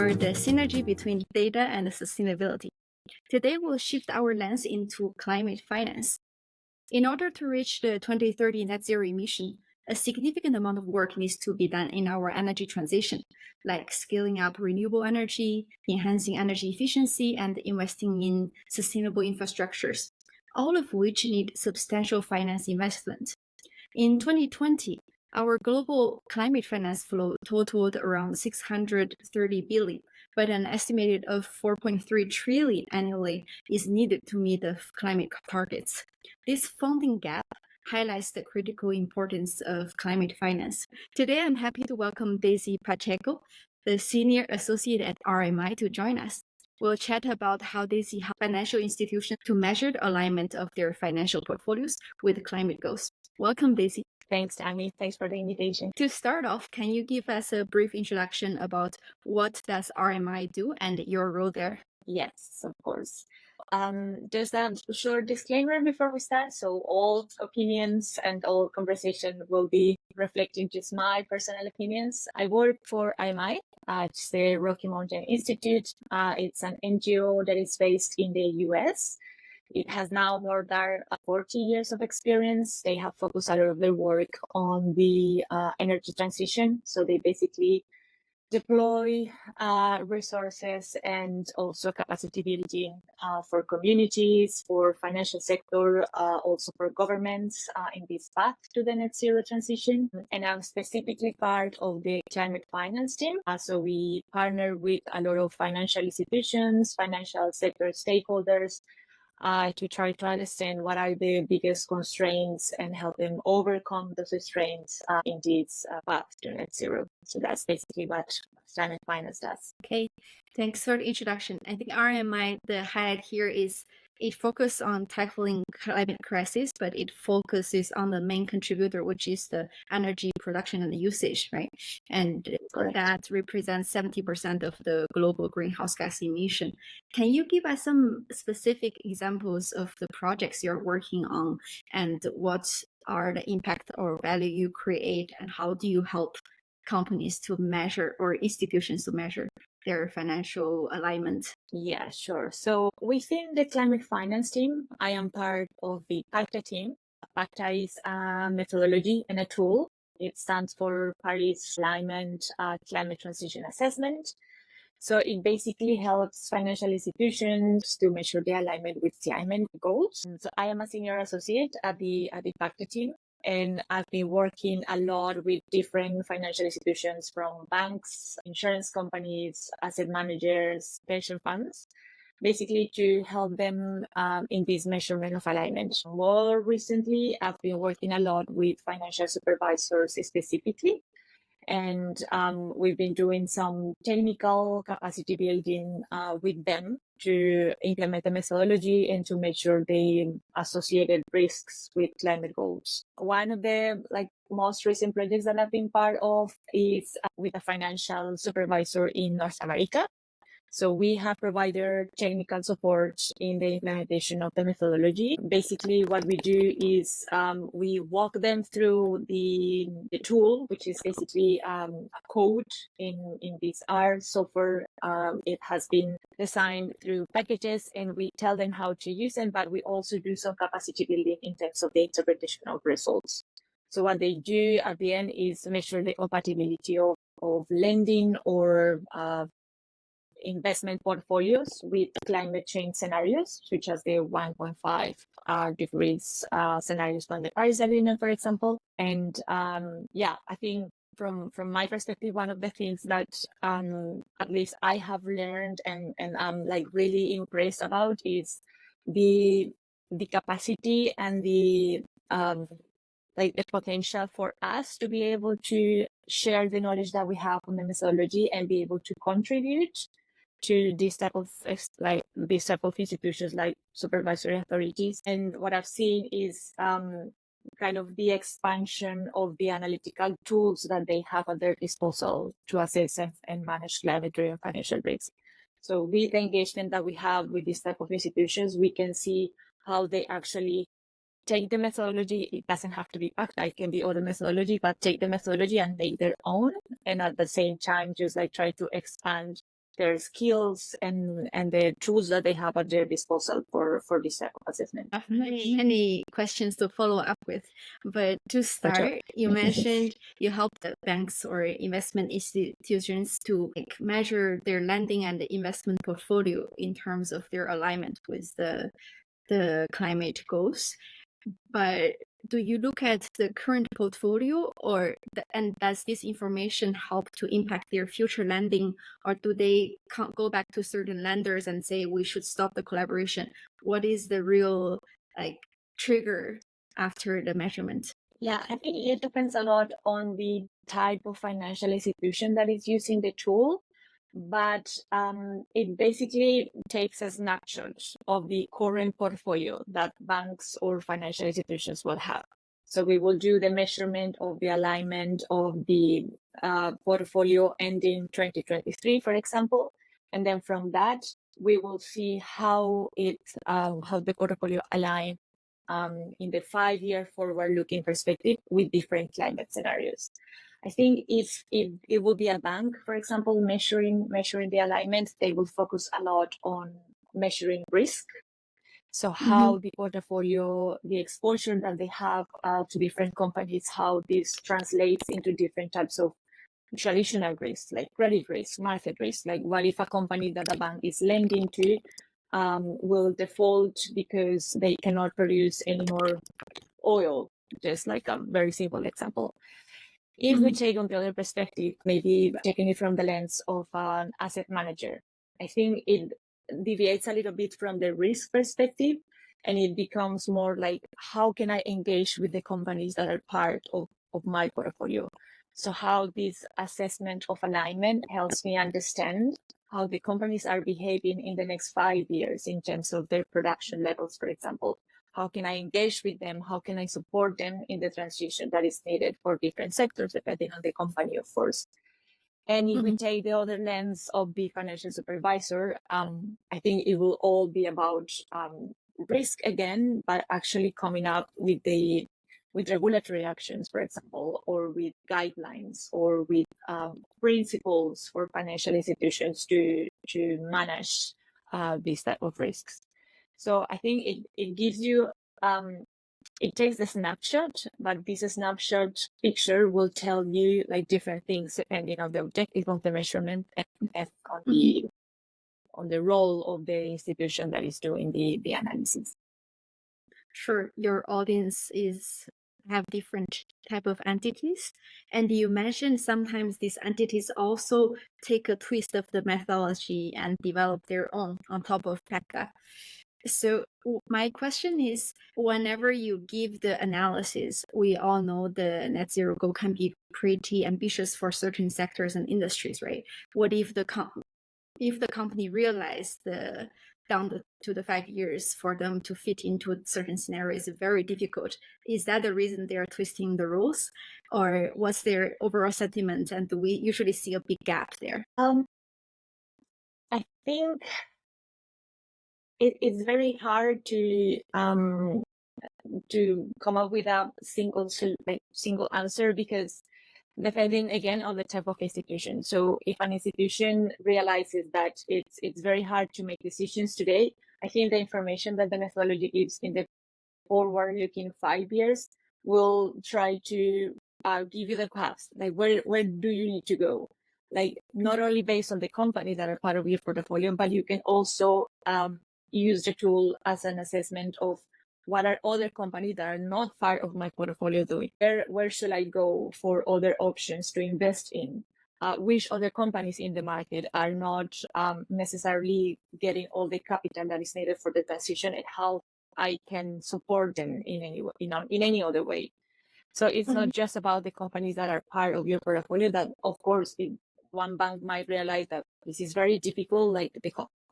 explore the synergy between data and sustainability. Today, we'll shift our lens into climate finance. In order to reach the 2030 net zero emission, a significant amount of work needs to be done in our energy transition, like scaling up renewable energy, enhancing energy efficiency, and investing in sustainable infrastructures, all of which need substantial finance investment. In 2020, our global climate finance flow totaled around 630 billion, but an estimated of 4.3 trillion annually is needed to meet the climate targets. This funding gap highlights the critical importance of climate finance. Today, I'm happy to welcome Daisy Pacheco, the Senior Associate at RMI, to join us. We'll chat about how Daisy helps financial institutions to measure the alignment of their financial portfolios with climate goals. Welcome, Daisy. Thanks, Tammy. Thanks for the invitation. To start off, can you give us a brief introduction about what does RMI do and your role there? Yes, of course. Just a short disclaimer before we start. So all opinions and all conversation will be reflecting just my personal opinions. I work for RMI. It's the Rocky Mountain Institute. It's an NGO that is based in the US. It has now more than 40 years of experience. They have focused a lot of their work on the energy transition. So they basically deploy resources and also capacity building for communities, for financial sector, also for governments in this path to the net zero transition. And I'm specifically part of the climate finance team. So we partner with a lot of financial institutions, financial sector stakeholders, to try to understand what are the biggest constraints and help them overcome those constraints in this path to net zero. So that's basically what climate finance does. Okay, thanks for the introduction. I think RMI, the highlight here is it focuses on tackling climate crisis, but it focuses on the main contributor, which is the energy production and the usage, right? And Correct. that represents 70% of the global greenhouse gas emission. Can you give us some specific examples of the projects you're working on and what are the impact or value you create and how do you help companies to measure or institutions to measure their financial alignment? Yeah, sure. So within the climate finance team, I am part of the PACTA team. PACTA is a methodology and a tool. It stands for Paris Alignment Climate Transition Assessment. So it basically helps financial institutions to measure their alignment with climate goals. And so I am a senior associate at the PACTA team. And I've been working a lot with different financial institutions from banks, insurance companies, asset managers, pension funds, basically to help them in this measurement of alignment. More recently, I've been working a lot with financial supervisors specifically. And we've been doing some technical capacity building with them to implement the methodology and to make sure the associated risks with climate goals. One of the most recent projects that I've been part of is with a financial supervisor in North America. So we have provided technical support in the implementation of the methodology. Basically, what we do is we walk them through the tool, which is basically a code in this R software. It has been designed through packages, and we tell them how to use them, but we also do some capacity building in terms of the interpretation of results. So what they do at the end is measure the compatibility of lending or investment portfolios with climate change scenarios, such as the 1.5 degrees scenarios from the Paris Agreement, for example. And I think from my perspective, one of the things that at least I have learned and I'm really impressed about is the capacity and the potential for us to be able to share the knowledge that we have on the methodology and be able to contribute to this type of institutions like supervisory authorities. And what I've seen is kind of the expansion of the analytical tools that they have at their disposal to assess and manage climate-driven financial risk. So with the engagement that we have with this type of institutions, we can see how they actually take the methodology. It doesn't have to be PACTA, it can be other methodology, but take the methodology and make their own. And at the same time, just try to expand their skills and the tools that they have at their disposal for this type of assessment. I have many questions to follow up with, but to start, you mentioned you help the banks or investment institutions to measure their lending and the investment portfolio in terms of their alignment with the climate goals. But do you look at the current portfolio, and does this information help to impact their future lending, or do they go back to certain lenders and say we should stop the collaboration? What is the real trigger after the measurement? Yeah, I think it depends a lot on the type of financial institution that is using the tool, but it basically takes a snapshot of the current portfolio that banks or financial institutions will have. So we will do the measurement of the alignment of the portfolio ending 2023, for example, and then from that we will see how the portfolio align in the 5-year forward-looking perspective with different climate scenarios. I think if it will be a bank, for example, measuring the alignment, they will focus a lot on measuring risk. So how the portfolio, the exposure that they have to different companies, how this translates into different types of traditional risks, like credit risk, market risk. Like what if a company that a bank is lending to will default because they cannot produce any more oil, just like a very simple example. If we take on the other perspective, maybe taking it from the lens of an asset manager, I think it deviates a little bit from the risk perspective, and it becomes more like, how can I engage with the companies that are part of my portfolio? So how this assessment of alignment helps me understand how the companies are behaving in the next 5 years in terms of their production levels, for example. How can I engage with them? How can I support them in the transition that is needed for different sectors, depending on the company, of course? And if we take the other lens of the financial supervisor, I think it will all be about risk again, but actually coming up with regulatory actions, for example, or with guidelines or with principles for financial institutions to manage these type of risks. So I think it gives you, it takes a snapshot, but this snapshot picture will tell you like different things depending on the objective of the measurement and on the role of the institution that is doing the analysis. Sure, your audience have different type of entities, and you mentioned sometimes these entities also take a twist of the methodology and develop their own on top of PACTA. So my question is, whenever you give the analysis, we all know the net zero goal can be pretty ambitious for certain sectors and industries, right? What if the company realized down to the 5 years for them to fit into certain scenarios is very difficult? Is that the reason they are twisting the rules, or what's their overall sentiment? And do we usually see a big gap there? I think it's very hard to come up with a single answer, because depending again on the type of institution. So if an institution realizes that it's very hard to make decisions today, I think the information that the methodology gives in the forward-looking 5 years will try to give you the path, like where do you need to go, like not only based on the companies that are part of your portfolio, but you can also use the tool as an assessment of what are other companies that are not part of my portfolio doing. Where should I go for other options to invest in? Which other companies in the market are not necessarily getting all the capital that is needed for the transition, and how I can support them in any other way. So it's not just about the companies that are part of your portfolio. That of course, one bank might realize that this is very difficult. Like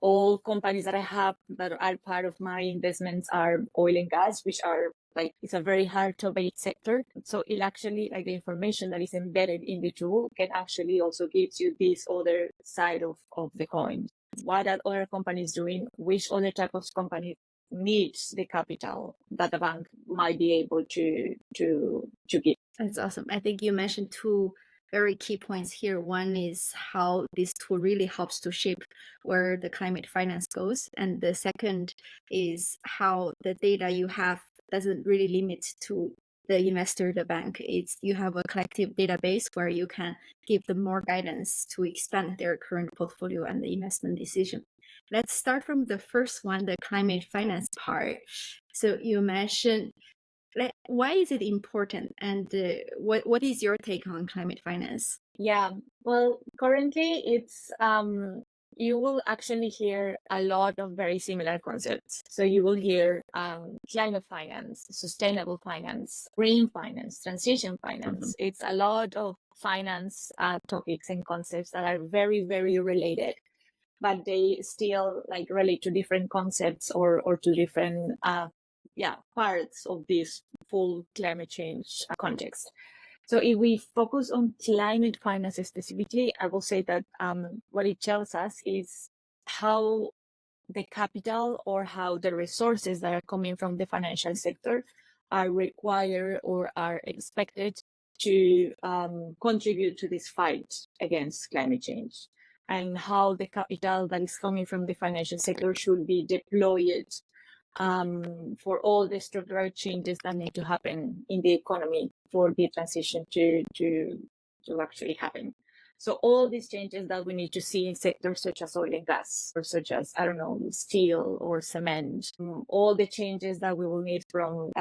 all companies that I have that are part of my investments are oil and gas, which are like, it's a very hard to abate sector. So it actually, like the information that is embedded in the tool can actually also gives you this other side of the coin. What are other companies doing? Which other type of company needs the capital that the bank might be able to give? That's awesome. I think you mentioned two very key points here. One is how this tool really helps to shape where the climate finance goes. And the second is how the data you have doesn't really limit to the investor, the bank. It's you have a collective database where you can give them more guidance to expand their current portfolio and the investment decision. Let's start from the first one, the climate finance part. So you mentioned, why is it important, and what is your take on climate finance? Yeah, well, currently it's you will actually hear a lot of very similar concepts. So you will hear climate finance, sustainable finance, green finance, transition finance. It's a lot of finance topics and concepts that are very, very related, but they still like relate to different concepts or to different parts of this full climate change context. So if we focus on climate finance specifically, I will say that what it tells us is how the capital or how the resources that are coming from the financial sector are required or are expected to contribute to this fight against climate change, and how the capital that is coming from the financial sector should be deployed for all the structural changes that need to happen in the economy for the transition to actually happen. So all these changes that we need to see in sectors such as oil and gas, or such as, I don't know, steel or cement, all the changes that we will need from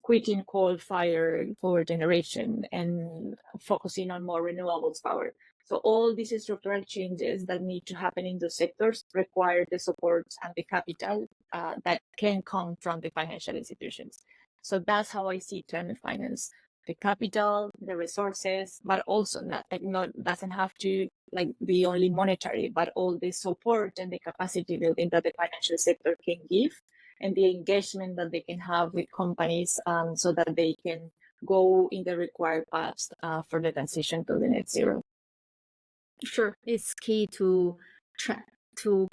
quitting coal-fired power generation and focusing on more renewables power. So all these structural changes that need to happen in those sectors require the support and the capital that can come from the financial institutions. So that's how I see climate finance: the capital, the resources, but also not doesn't have to like be only monetary, but all the support and the capacity building that the financial sector can give, and the engagement that they can have with companies, so that they can go in the required paths for the transition to the net zero. Sure, it's key to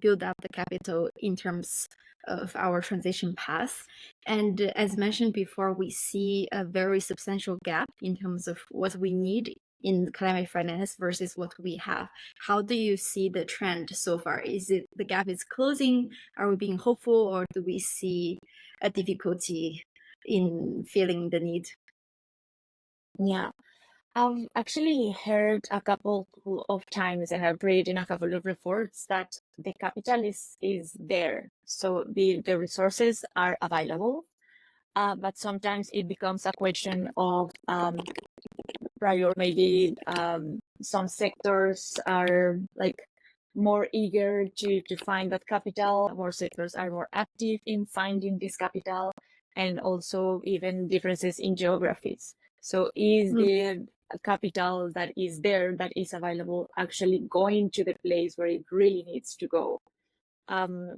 build up the capital in terms of our transition path. And as mentioned before, we see a very substantial gap in terms of what we need in climate finance versus what we have. How do you see the trend so far? Is it the gap is closing? Are we being hopeful, or do we see a difficulty in feeling the need? Yeah. I've actually heard a couple of times, and I've read in a couple of reports, that the capital is there. So the resources are available, but sometimes it becomes a question of prior. Maybe some sectors are like more eager to find that capital, more sectors are more active in finding this capital, and also even differences in geographies. So is the capital that is there, that is available, actually going to the place where it really needs to go?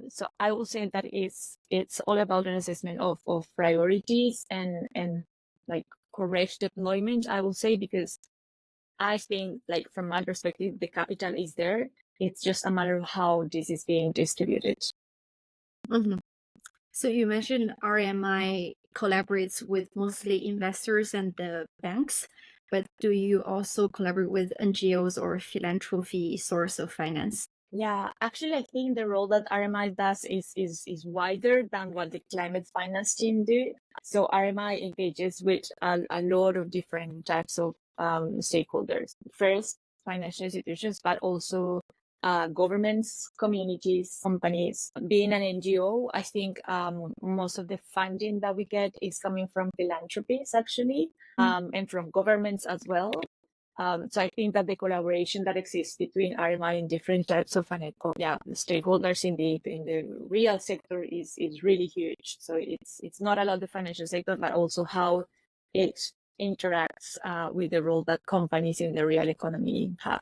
So I will say that it's all about an assessment of priorities and like correct deployment, I will say, because I think, like, from my perspective, the capital is there. It's just a matter of how this is being distributed. So you mentioned RMI collaborates with mostly investors and the banks, but do you also collaborate with NGOs or philanthropy source of finance? Yeah, actually, I think the role that RMI does is wider than what the climate finance team do. So RMI engages with a lot of different types of stakeholders. First, financial institutions, but also governments, communities, companies. Being an NGO, I think most of the funding that we get is coming from philanthropies, actually, and from governments as well. So I think that the collaboration that exists between RMI and different types of stakeholders in the real sector is really huge. So it's not only the financial sector, but also how it interacts with the role that companies in the real economy have.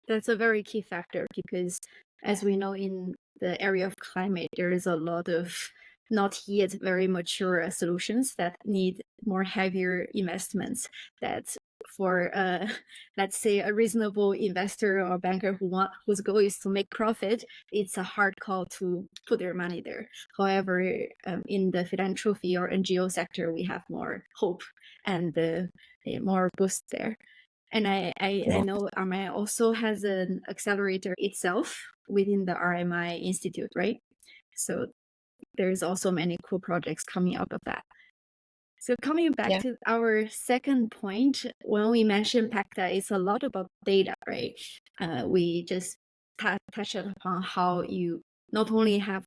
That's a very key factor because, as we know, in the area of climate, there is a lot of not yet very mature solutions that need more heavier investments. That for let's say a reasonable investor or banker whose goal is to make profit, it's a hard call to put their money there. However, in the philanthropy or NGO sector, we have more hope and more boost there. And I know RMI also has an accelerator itself within the RMI Institute, right? So there's also many cool projects coming out of that. So coming back to our second point, when we mentioned PACTA, it's a lot about data, right? We just touched upon how you not only have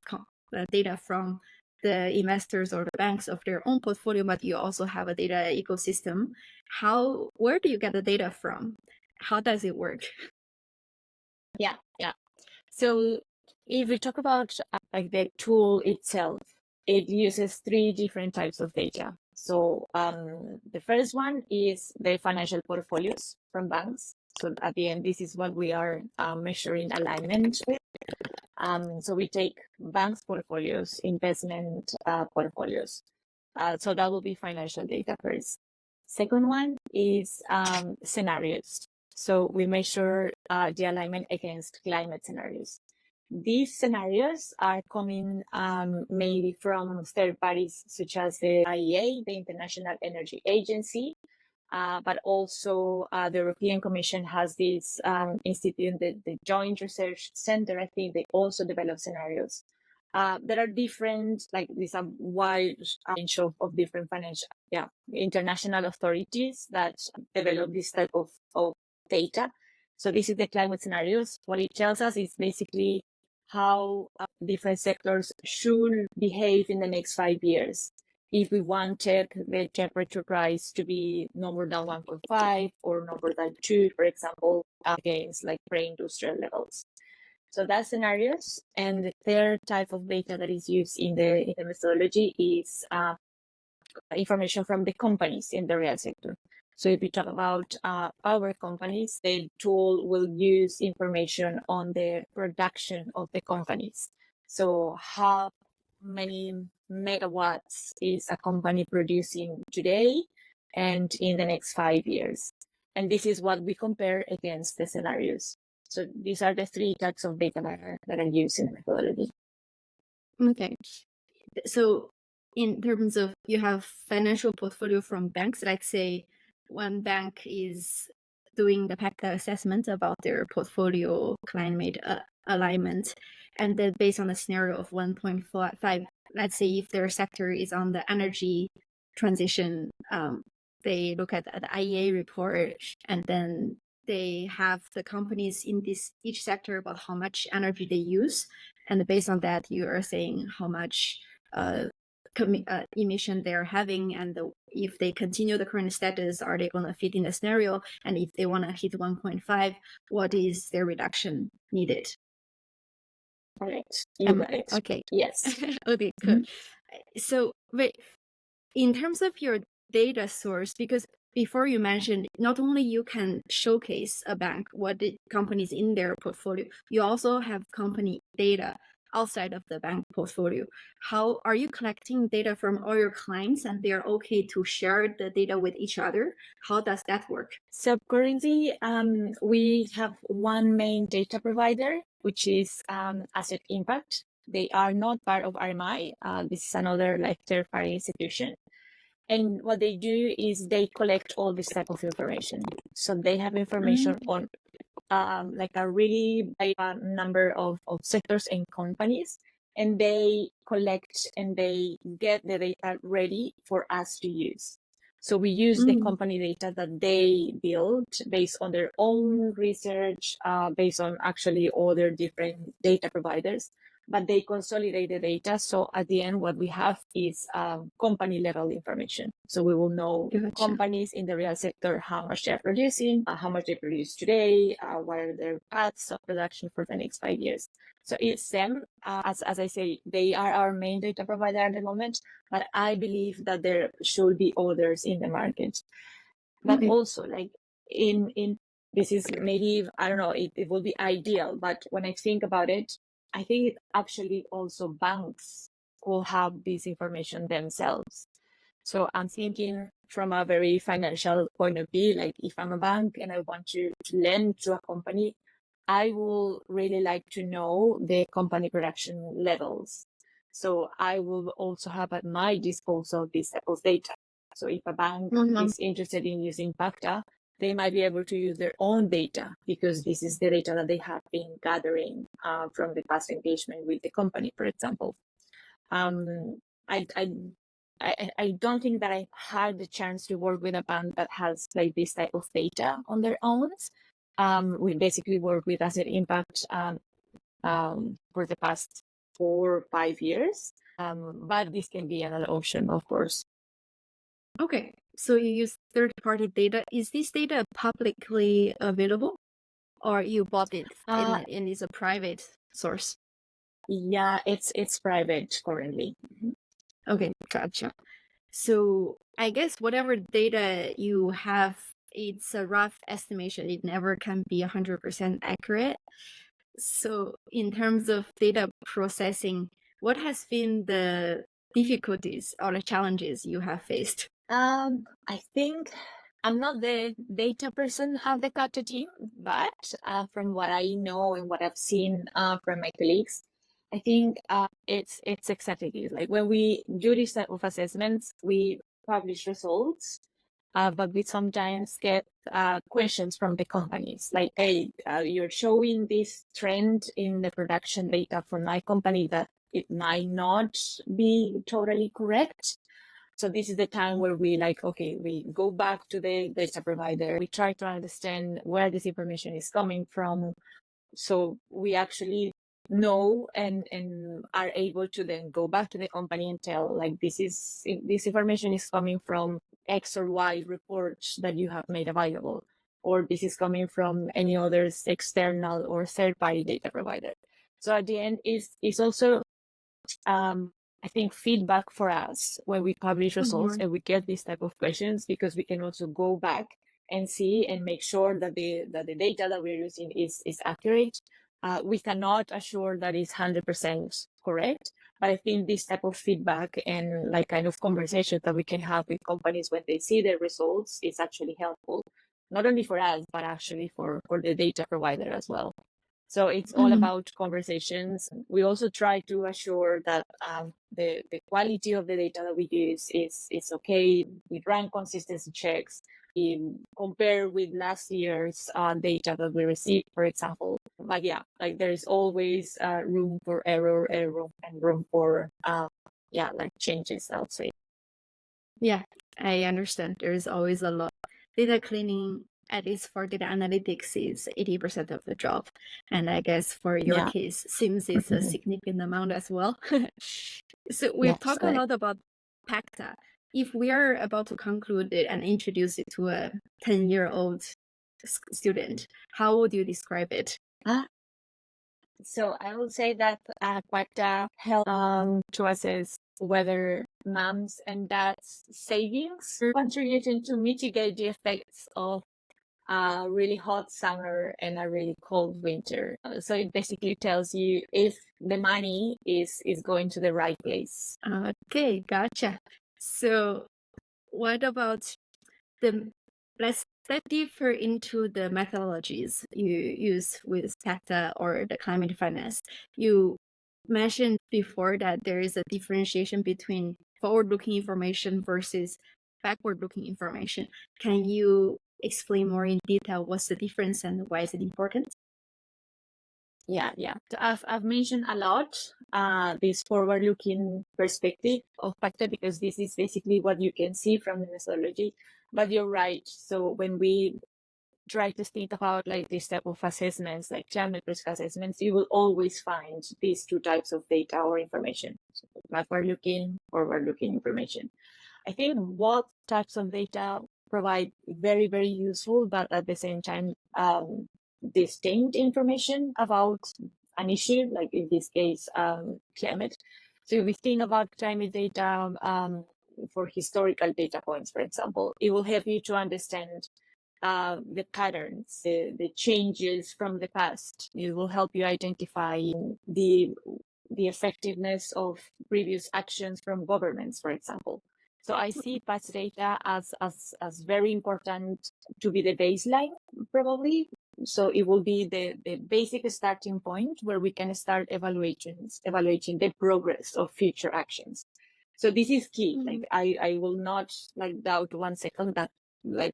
data from the investors or the banks of their own portfolio, but you also have a data ecosystem. Where do you get the data from? How does it work? Yeah. So if we talk about like the tool itself, it uses 3 different types of data. So the first one is the financial portfolios from banks. So at the end, this is what we are measuring alignment with. So we take banks' portfolios, investment portfolios. So that will be financial data first. Second one is scenarios. So we measure the alignment against climate scenarios. These scenarios are coming mainly from third parties such as the IEA, the International Energy Agency, but also the European Commission has this institute, the Joint Research Center. I think they also develop scenarios. There are different, like there's a wide range of different financial, international authorities that develop this type of data. So this is the climate scenarios. What it tells us is basically how different sectors should behave in the next 5 years. If we wanted the temperature rise to be no more than 1.5 or no more than 2, for example, against like pre-industrial levels. So that's scenarios. And the third type of data that is used in the methodology is information from the companies in the real sector. So if we talk about our companies, the tool will use information on the production of the companies. So how many megawatts is a company producing today and in the next 5 years? And this is what we compare against the scenarios. So these are the 3 types of data that are used in the methodology. Okay. So in terms of, you have financial portfolio from banks, let's say one bank is doing the PACTA assessment about their portfolio climate alignment, and then based on the scenario of 1.5, let's say if their sector is on the energy transition, they look at the IEA report, and then they have the companies in each sector about how much energy they use, and based on that, you are saying how much emission they're having, and if they continue the current status, are they going to fit in the scenario? And if they want to hit 1.5, what is their reduction needed? Correct. You got it. Okay. Yes. Okay, good. So wait, in terms of your data source, because before you mentioned, not only you can showcase a bank, what the companies in their portfolio, you also have company data outside of the bank portfolio. How are you collecting data from all your clients and they're okay to share the data with each other? How does that work? So currently, we have one main data provider, which is Asset Impact. They are not part of RMI. This is another like third-party institution. And what they do is they collect all this type of information. So they have information on like a really big number of sectors and companies, and they collect and they get the data ready for us to use. So we use the company data that they built based on their own research, based on actually other different data providers, but they consolidate the data. So at the end, what we have is company level information. So we will know companies in the real sector, how much they're producing, how much they produce today, what are their paths of production for the next 5 years. So it's them, as I say, they are our main data provider at the moment, but I believe that there should be others in the market. But also like in this is maybe, I don't know, it would be ideal, but when I think about it, I think actually also banks will have this information themselves. So I'm thinking from a very financial point of view, like if I'm a bank and I want to lend to a company, I will really like to know the company production levels. So I will also have at my disposal this type of data. So if a bank is interested in using PACTA, they might be able to use their own data because this is the data that they have been gathering from the past engagement with the company, for example. I, I I don't think that I had the chance to work with a bank that has like this type of data on their own. We basically work with asset impact for the past 4 or 5 years, but this can be another option, of course. Okay, so you use third-party data. Is this data publicly available, or you bought it and it's a private source? Yeah, it's private currently. Okay, gotcha. So I guess whatever data you have, it's a rough estimation. It never can be 100% accurate. So in terms of data processing, what has been the difficulties or the challenges you have faced? I think I'm not the data person of the CATA team, but from what I know and what I've seen from my colleagues, I think it's exactly this. Like when we do this type of assessments, we publish results, but we sometimes get questions from the companies like, hey, you're showing this trend in the production data for my company that it might not be totally correct. So this is the time where we we go back to the data provider. We try to understand where this information is coming from. So we actually know and are able to then go back to the company and tell like this information is coming from X or Y reports that you have made available, or this is coming from any other external or third party data provider. So at the end is also I think feedback for us when we publish results and we get these type of questions, because we can also go back and see and make sure that the data that we're using is accurate. We cannot assure that it's 100% correct, but I think this type of feedback and like kind of conversation that we can have with companies when they see their results is actually helpful, not only for us, but actually for the data provider as well. So it's all about conversations. We also try to assure that the quality of the data that we use is okay. We run consistency checks, compare with last year's data that we received, for example. But yeah, like there is always room for error and room for like changes, I would say. Yeah, I understand. There is always a lot. Data cleaning, at least for data analytics, is 80% of the job. And I guess for your case, seems it's a significant amount as well. So we've talked a lot about PACTA. If we are about to conclude it and introduce it to a 10-year-old student, how would you describe it? So I would say that PACTA helps to assess whether moms and dads' savings contributing to mitigate the effects of a really hot summer and a really cold winter. So it basically tells you if the money is going to the right place. Okay, gotcha. So what about let's dive deeper into the methodologies you use with PACTA or the climate finance. You mentioned before that there is a differentiation between forward-looking information versus backward-looking information. Can you explain more in detail what's the difference and why is it important? Yeah. So I've mentioned a lot this forward-looking perspective of PACTA, because this is basically what you can see from the methodology. But you're right. So when we try to think about like this type of assessments, like climate risk assessments, you will always find these two types of data or information: so backward-looking, forward-looking information. I think both types of data provide very, very useful, but at the same time, distinct information about an issue, like in this case, climate. So if we think about climate data for historical data points, for example, it will help you to understand the patterns, the changes from the past. It will help you identify the effectiveness of previous actions from governments, for example. So I see past data as very important to be the baseline, probably. So it will be the basic starting point where we can start evaluating the progress of future actions. So this is key. Like I will not doubt 1 second that like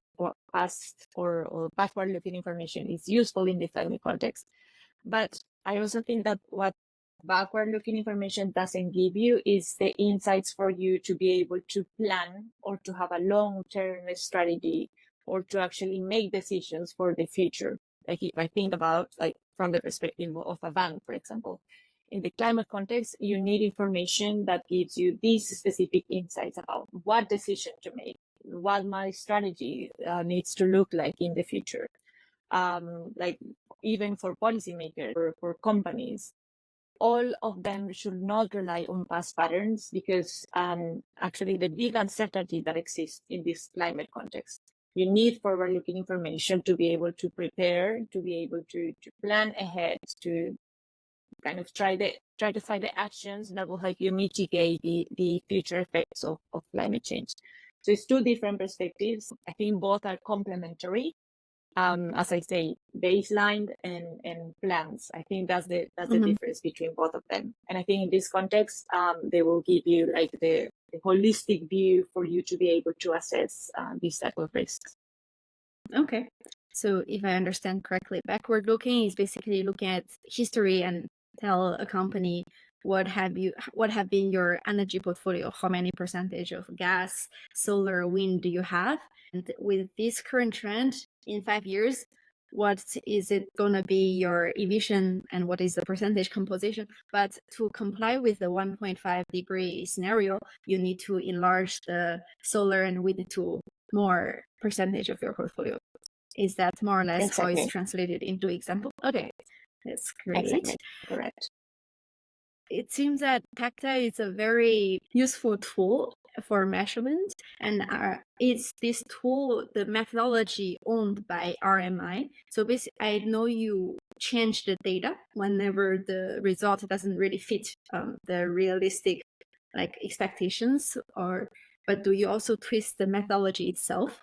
past or backward-looking information is useful in the climate context. But I also think that what backward-looking information doesn't give you is the insights for you to be able to plan or to have a long-term strategy or to actually make decisions for the future. Like if I think about like from the perspective of a bank, for example, in the climate context, you need information that gives you these specific insights about what decision to make, what my strategy needs to look like in the future. Like even for policymakers or for companies, all of them should not rely on past patterns because actually the big uncertainty that exists in this climate context. You need forward-looking information to be able to prepare, to be able to plan ahead, to kind of try to find the actions that will help you mitigate the future effects of climate change. So it's two different perspectives. I think both are complementary. As I say, baseline and plans. I think that's the difference between both of them. And I think in this context, they will give you like the holistic view for you to be able to assess these type of risks. Okay. So if I understand correctly, backward looking is basically looking at history and tell a company what have been your energy portfolio, how many percentage of gas, solar, wind do you have, and with this current trend in 5 years, what is it gonna be your emission and what is the percentage composition? But to comply with the 1.5 degree scenario, you need to enlarge the solar and wind to more percentage of your portfolio. Is that more or less how it's translated into example? Okay, that's great. Exactly. Correct. It seems that PACTA is a very useful tool for measurement, and is this tool the methodology owned by RMI? So basically, I know you change the data whenever the result doesn't really fit the realistic like expectations, but do you also twist the methodology itself?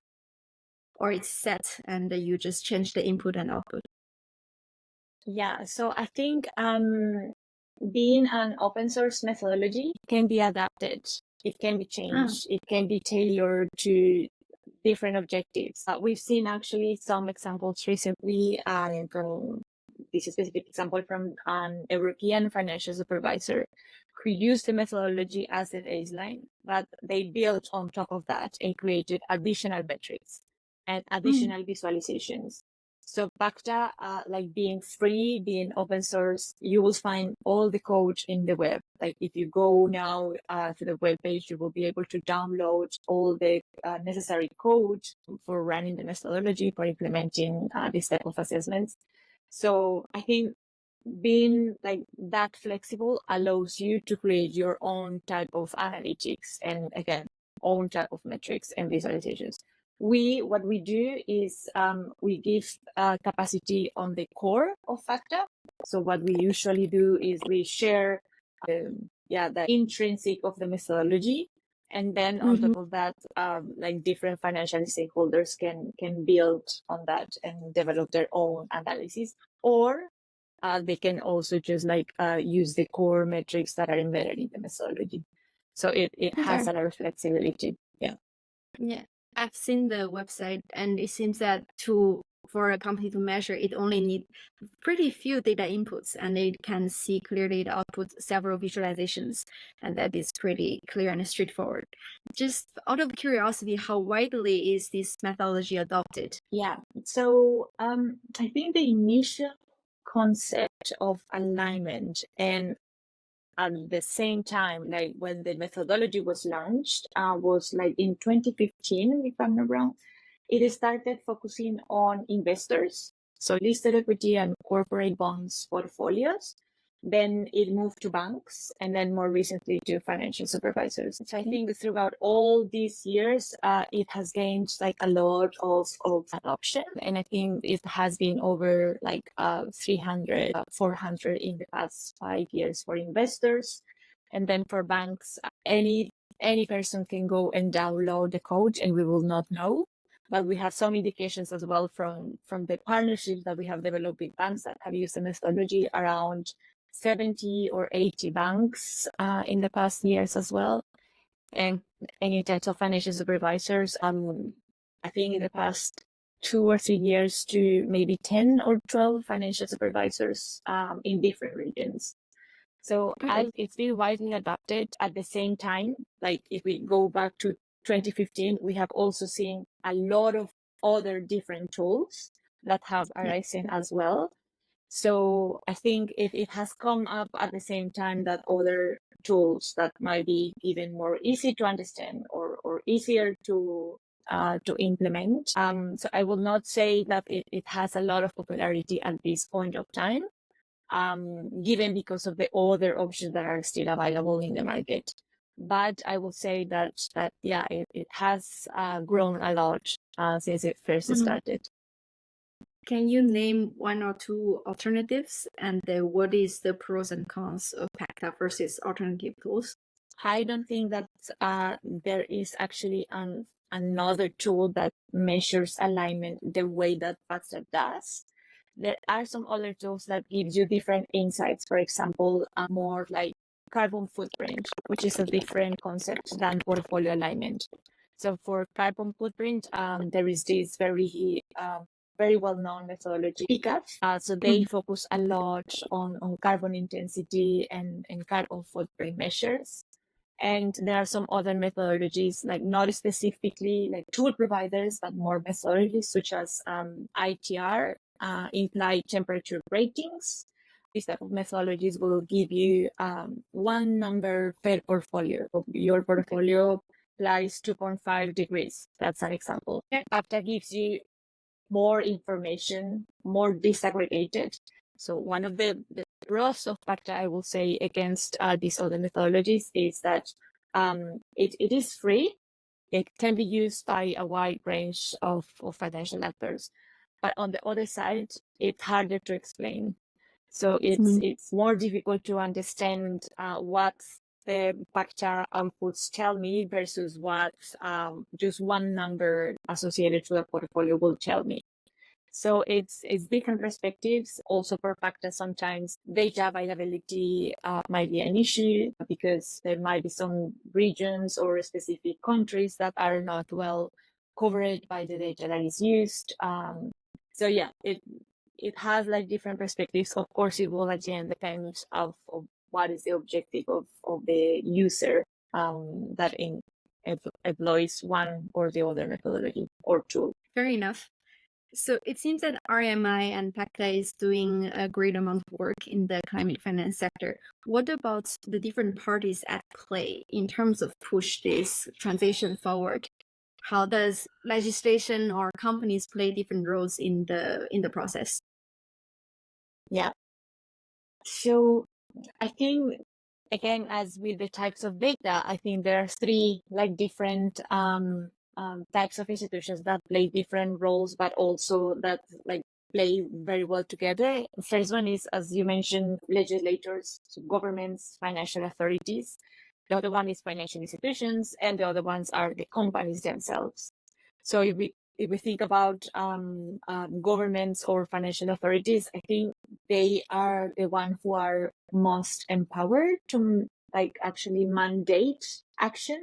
Or it's set and you just change the input and output? Yeah, so I think being an open source methodology can be adapted. It can be changed. It can be tailored to different objectives. We've seen actually some examples recently from this specific example from an European financial supervisor who used the methodology as a baseline, but they built on top of that and created additional metrics and additional visualizations. So PACTA, like being free, being open source, you will find all the code in the web. Like if you go now to the web page, you will be able to download all the necessary code for running the methodology, for implementing this type of assessments. So I think being like that flexible allows you to create your own type of analytics and again, own type of metrics and visualizations. What we do is we give capacity on the core of PACTA. So what we usually do is we share the intrinsic of the methodology, and then on top of that, like different financial stakeholders can build on that and develop their own analysis, or they can also just like use the core metrics that are embedded in the methodology. So it has a lot of flexibility. Yeah. Yeah. I've seen the website and it seems that for a company to measure, it only needs pretty few data inputs and it can see clearly the output several visualizations, and that is pretty clear and straightforward. Just out of curiosity, how widely is this methodology adopted? Yeah, so I think the initial concept of alignment and at the same time, like when the methodology was launched, was like in 2015, if I'm not wrong. It started focusing on investors, so listed equity and corporate bonds portfolios. Then it moved to banks, and then more recently to financial supervisors. So I think throughout all these years, it has gained like a lot of adoption, and I think it has been over like 300, 400 in the past 5 years for investors, and then for banks, any person can go and download the code, and we will not know. But we have some indications as well from the partnerships that we have developed with banks that have used the methodology, around 70 or 80 banks in the past years as well. And in terms of financial supervisors, I think in the past 2 or 3 years to maybe 10 or 12 financial supervisors in different regions. So Okay. it's been widely adopted. At the same time, like if we go back to 2015, we have also seen a lot of other different tools that have arisen as well. So I think it has come up at the same time that other tools that might be even more easy to understand or easier to implement. So I will not say that it has a lot of popularity at this point of time, given because of the other options that are still available in the market. But I will say that yeah, it has grown a lot since it first started. Can you name one or two alternatives, and what is the pros and cons of PACTA versus alternative tools? I don't think that there is actually another tool that measures alignment the way that PACTA does. There are some other tools that gives you different insights. For example, more like carbon footprint, which is a different concept than portfolio alignment. So for carbon footprint, there is this very well-known methodology, PCAF. So they focus a lot on carbon intensity and carbon footprint measures. And there are some other methodologies, like not specifically like tool providers, but more methodologies such as ITR, implied temperature ratings. These type of methodologies will give you one number per portfolio. Your portfolio lies 2.5 degrees. That's an example. PACTA gives you more information, more disaggregated. So one of the pros of PACTA, I will say, against these other methodologies is that it is free. It can be used by a wide range of financial actors. But on the other side, it's harder to explain. So it's more difficult to understand what the PACTA outputs tell me versus what just one number associated to a portfolio will tell me. So it's different perspectives. Also for PACTA, sometimes data availability might be an issue because there might be some regions or specific countries that are not well covered by the data that is used. So yeah, it has like different perspectives. Of course, it will at the end depend of what is the objective of the user that employs one or the other methodology or tool. Fair enough. So it seems that RMI and PACTA is doing a great amount of work in the climate finance sector. What about the different parties at play in terms of push this transition forward? How does legislation or companies play different roles in the process? Yeah. So I think, again, as with the types of data, I think there are three like different types of institutions that play different roles, but also that like play very well together. The first one is, as you mentioned, legislators, so governments, financial authorities. The other one is financial institutions, and the other ones are the companies themselves. So if we think about governments or financial authorities, I think they are the ones who are most empowered to like actually mandate action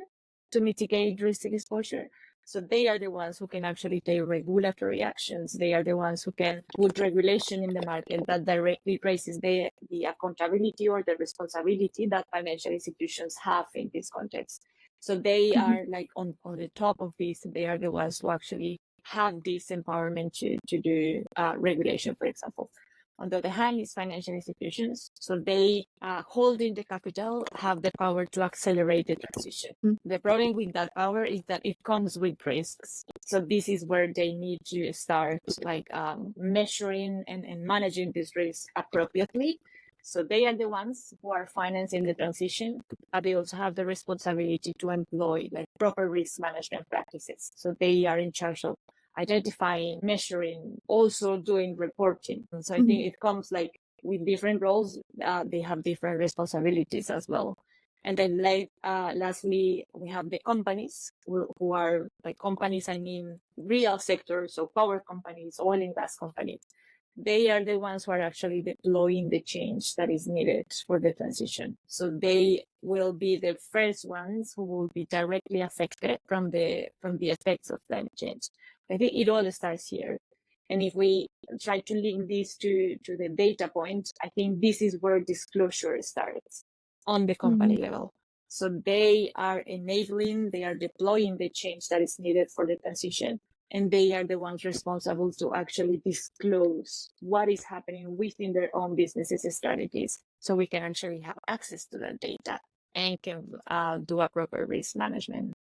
to mitigate risk exposure. So they are the ones who can actually take regulatory actions. They are the ones who can put regulation in the market that directly raises the accountability or the responsibility that financial institutions have in this context. So they are like on the top of this. They are the ones who actually have this empowerment to do regulation, for example. On the other hand, is financial institutions. So they, holding the capital, have the power to accelerate the transition. The problem with that power is that it comes with risks. So this is where they need to start like measuring and managing these risks appropriately. So they are the ones who are financing the transition, but they also have the responsibility to employ like proper risk management practices. So they are in charge of identifying, measuring, also doing reporting. And so I think it comes like with different roles, they have different responsibilities as well. And then lastly, we have the companies who are like companies, I mean, real sectors, so power companies, oil and gas companies. they are the ones who are actually deploying the change that is needed for the transition. So they will be the first ones who will be directly affected from the effects of climate change. I think it all starts here. And if we try to link this to the data point, I think this is where disclosure starts on the company level. So they are enabling, they are deploying the change that is needed for the transition. And they are the ones responsible to actually disclose what is happening within their own businesses strategies, so we can actually have access to that data and can do a proper risk management.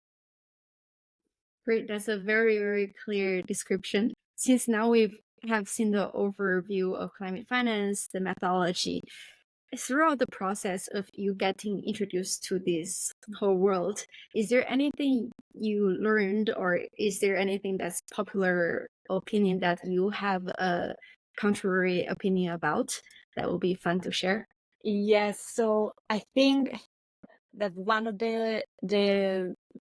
Great, that's a very, very clear description. Since now we have seen the overview of climate finance, the methodology, throughout the process of you getting introduced to this whole world, is there anything you learned, or is there anything that's popular opinion that you have a contrary opinion about that will be fun to share? Yes, so I think that one of the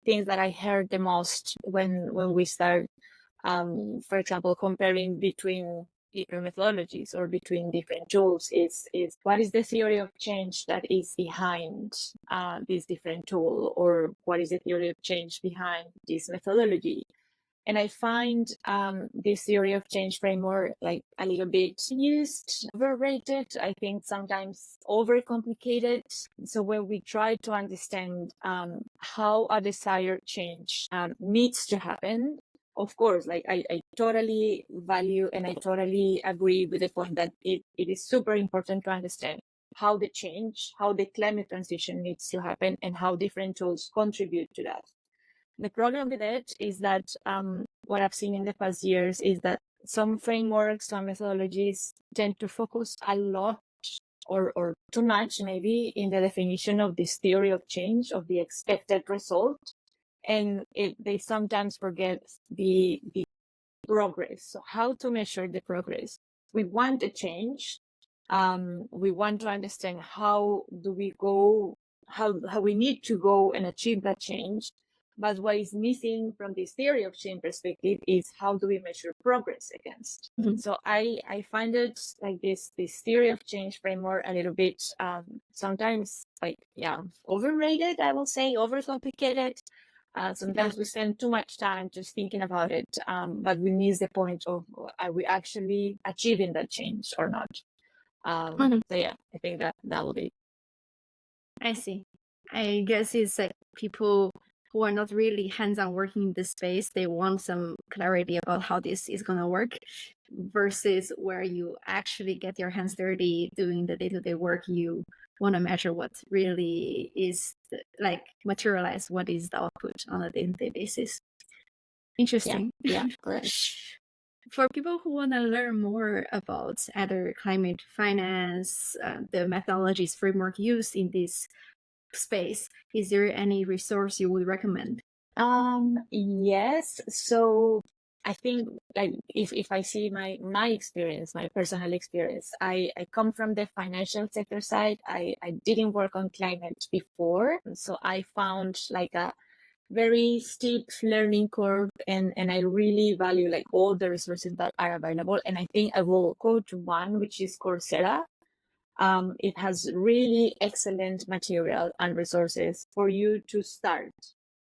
things that I heard the most when we start, for example, comparing between different methodologies or between different tools is what is the theory of change that is behind this different tool, or what is the theory of change behind this methodology. And I find this theory of change framework like a little bit used, overrated, I think sometimes overcomplicated. So when we try to understand how a desired change needs to happen, of course, like I totally value and I totally agree with the point that it is super important to understand how the climate transition needs to happen and how different tools contribute to that. The problem with it is that what I've seen in the past years is that some frameworks, some methodologies tend to focus a lot or too much maybe in the definition of this theory of change, of the expected result. And they sometimes forget the progress. So how to measure the progress? We want a change. We want to understand how do we go, how we need to go and achieve that change. But what is missing from this theory of change perspective is how do we measure progress against. So I find it like this theory of change framework a little bit sometimes like overrated, I will say, overcomplicated. Sometimes we spend too much time just thinking about it, but we miss the point of are we actually achieving that change or not? So yeah, I think that will be. I see. I guess it's like people who are not really hands-on working in this space, they want some clarity about how this is going to work, versus where you actually get your hands dirty doing the day-to-day work. You want to measure what really is like materialize what is the output on a day-to-day basis. Interesting. Yeah, correct. For people who want to learn more about either climate finance, the methodologies framework used in this space, is there any resource you would recommend? Yes. So I think like if I see my experience, my personal experience, I come from the financial sector side. I didn't work on climate before. So I found like a very steep learning curve, and I really value like all the resources that are available. And I think I will go to one which is Coursera. It has really excellent material and resources for you to start.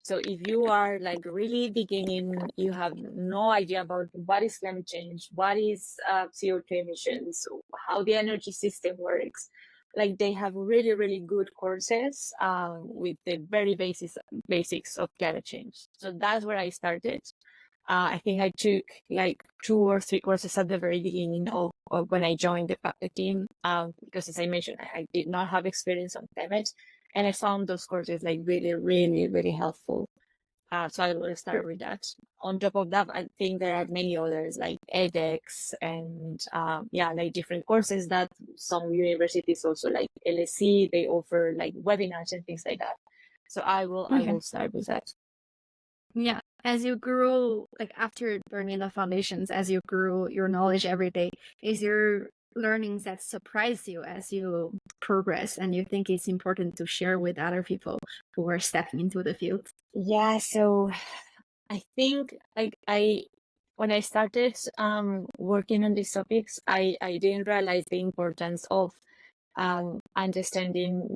So if you are like really beginning, you have no idea about what is climate change, what is CO2 emissions, how the energy system works, like they have really, really good courses with the very basics of climate change. So that's where I started. I think I took like 2 or 3 courses at the very beginning of when I joined the PACTA team, because as I mentioned, I did not have experience on climate, and I found those courses like really, really, really helpful. So I will start with that. On top of that, I think there are many others like edX and like different courses that some universities also like LSE, they offer like webinars and things like that. So I will start with that. Yeah. As you grew, like after learning the foundations, as you grew your knowledge every day, is there learnings that surprise you as you progress and you think it's important to share with other people who are stepping into the field? Yeah, so I think like I when I started working on these topics, I didn't realize the importance of understanding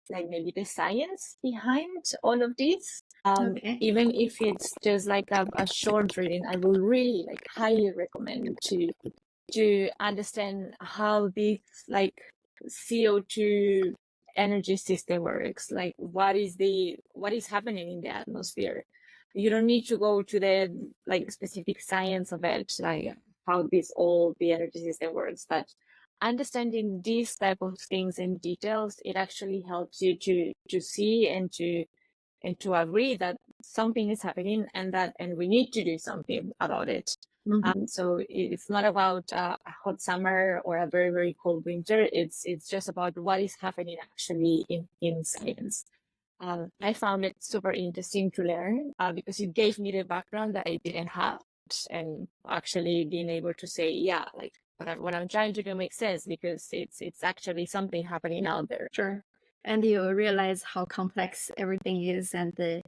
maybe the science behind all of this. Okay. Even if it's just like a short reading, I will really highly recommend to understand how this CO2 energy system works. Like what is happening in the atmosphere. You don't need to go to the specific science of it, like how the energy system works, but understanding these type of things in details, it actually helps you to see and to agree that something is happening and we need to do something about it. So it's not about a hot summer or a very, very cold winter. It's just about what is happening actually in science. I found it super interesting to learn because it gave me the background that I didn't have, and actually being able to say, yeah, like what I'm trying to do makes sense because it's actually something happening out there. Sure. And you realize how complex everything is, and it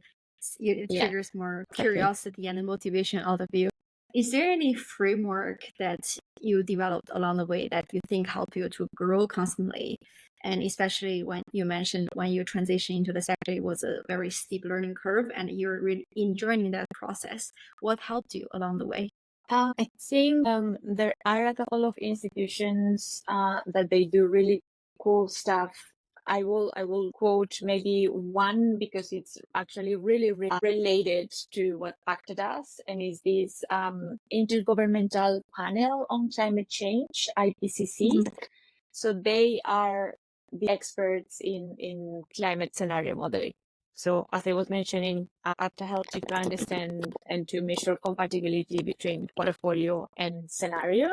triggers more curiosity and motivation out of you. Is there any framework that you developed along the way that you think help you to grow constantly? And especially when you mentioned when you transition into the sector, it was a very steep learning curve and you're really enjoying that process. What helped you along the way? I think there are a couple of institutions that they do really cool stuff. I will quote maybe one because it's actually really related to what PACTA does, and is this Intergovernmental Panel on Climate Change, IPCC. So they are the experts in climate scenario modeling. So as I was mentioning, PACTA helps you to understand and to measure compatibility between portfolio and scenario.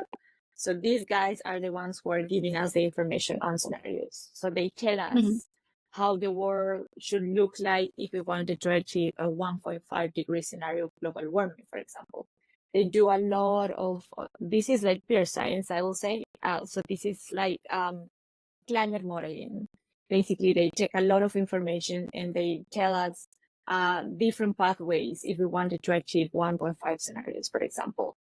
So these guys are the ones who are giving us the information on scenarios. So they tell us how the world should look like if we wanted to achieve a 1.5 degree scenario of global warming, for example. They do a lot of, this is like pure science, I will say. So this is like climate modeling. Basically, they take a lot of information and they tell us different pathways if we wanted to achieve 1.5 scenarios, for example.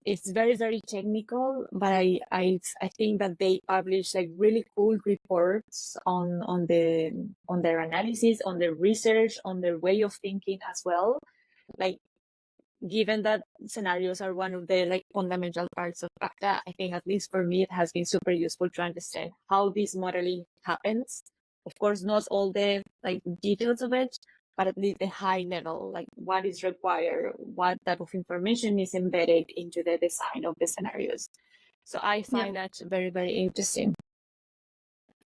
It's very, very technical, but I think that they publish like really cool reports on their analysis, on their research, on their way of thinking as well. Like, given that scenarios are one of the fundamental parts of PACTA, I think at least for me, it has been super useful to understand how this modeling happens. Of course, not all the details of it, but at least the high level, like what is required, what type of information is embedded into the design of the scenarios. So I find that very, very interesting.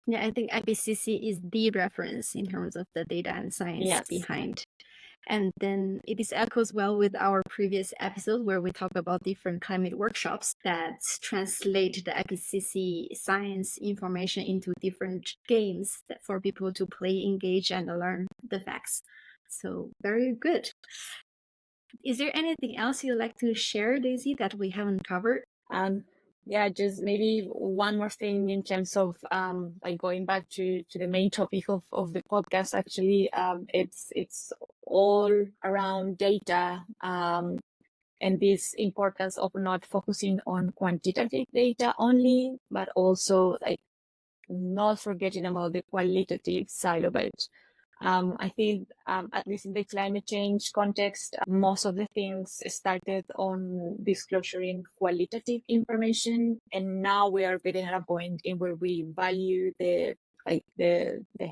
Yeah, I think IPCC is the reference in terms of the data and science behind. And then it is echoes well with our previous episode where we talk about different climate workshops that translate the IPCC science information into different games for people to play, engage, and learn the facts. So very good. Is there anything else you'd like to share, Daisy, that we haven't covered? Yeah, just maybe one more thing in terms of going back to the main topic of the podcast. Actually, it's all around data and this importance of not focusing on quantitative data only, but also not forgetting about the qualitative side of it. I think, at least in the climate change context, most of the things started on disclosing qualitative information, and now we are getting at a point in where we value the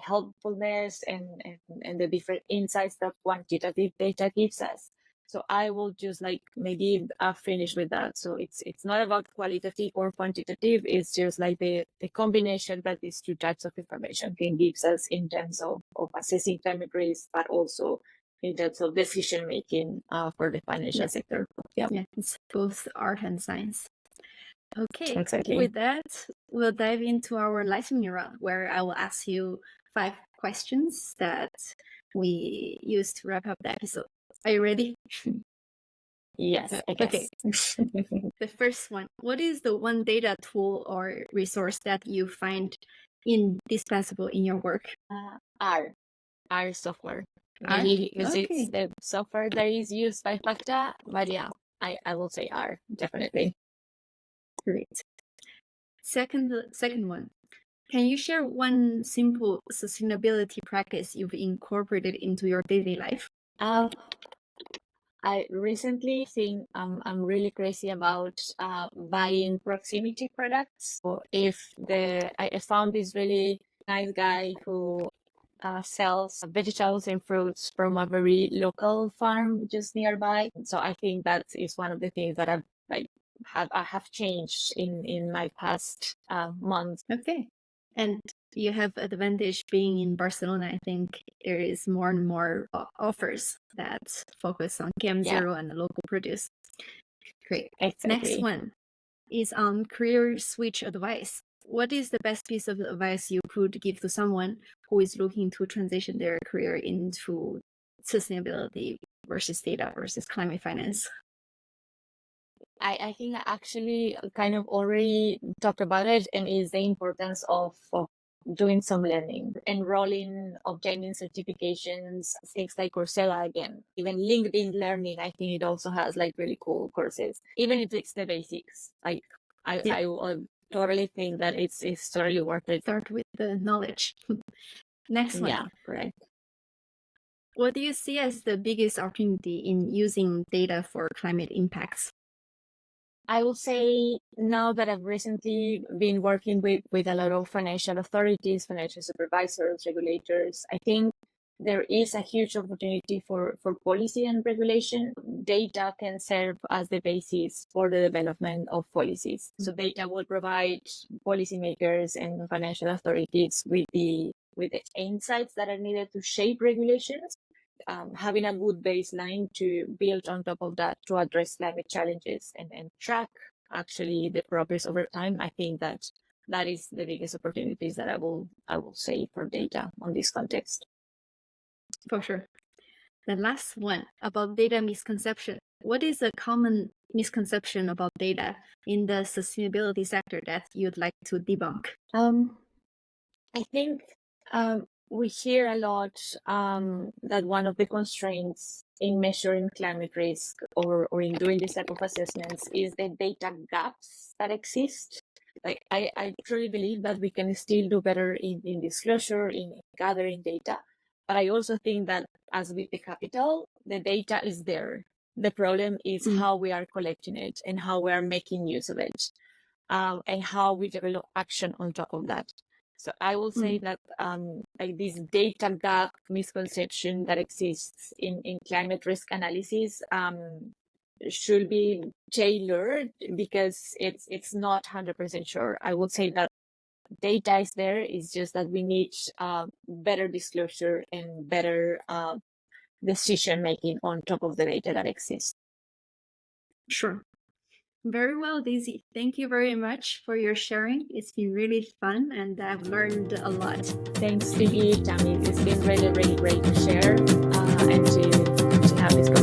helpfulness and the different insights that quantitative data gives us. So I will just maybe finish with that. So it's not about qualitative or quantitative. It's just the combination that these two types of information can give us in terms of assessing climate risk, but also in terms of decision making for the financial sector. Yeah, it's both art and science. Okay, exactly. With that, we'll dive into our lightning round, where I will ask you 5 questions that we use to wrap up the episode. Are you ready? Yes, I guess. Okay. The first one, what is the one data tool or resource that you find indispensable in your work? R software. R? Maybe because it's the software that is used by PACTA, but yeah, I will say are definitely. Great. Second one. Can you share one simple sustainability practice you've incorporated into your daily life? I recently think I'm really crazy about buying proximity products. So if I found this really nice guy who sells vegetables and fruits from a very local farm just nearby. So I think that is one of the things that I have changed in my past months. Okay. And you have advantage being in Barcelona. I think there is more and more offers that focus on KM Zero and local produce. Great. Exactly. Next one is on career switch advice. What is the best piece of advice you could give to someone who is looking to transition their career into sustainability versus data versus climate finance? I think I actually kind of already talked about it, and is the importance of doing some learning, enrolling, obtaining certifications, things like Coursera again, even LinkedIn Learning. I think it also has like really cool courses, even if it's the basics. Like I totally think that it's totally worth it. Start with the knowledge. Next one. Yeah, correct. What do you see as the biggest opportunity in using data for climate impacts? I will say now that I've recently been working with a lot of financial authorities, financial supervisors, regulators, I think there is a huge opportunity for policy and regulation. Data can serve as the basis for the development of policies. So data will provide policymakers and financial authorities with the insights that are needed to shape regulations. Having a good baseline to build on top of that to address climate challenges and track actually the progress over time. I think that is the biggest opportunities that I will say for data on this context. For sure. The last one about data misconception. What is a common misconception about data in the sustainability sector that you'd like to debunk? I think we hear a lot that one of the constraints in measuring climate risk or in doing this type of assessments is the data gaps that exist. Like I truly believe that we can still do better in disclosure, in gathering data. But I also think that as with the capital, the data is there. The problem is how we are collecting it and how we are making use of it, and how we develop action on top of that. So I will say that like this data gap misconception that exists in climate risk analysis should be tailored because it's not 100% sure. I would say that data is there. It's just that we need better disclosure and better decision making on top of the data that exists. Sure. Very well, Daisy. Thank you very much for your sharing. It's been really fun and I've learned a lot. Thanks to you, Tammy. It's been really, really great to share and to have this conversation.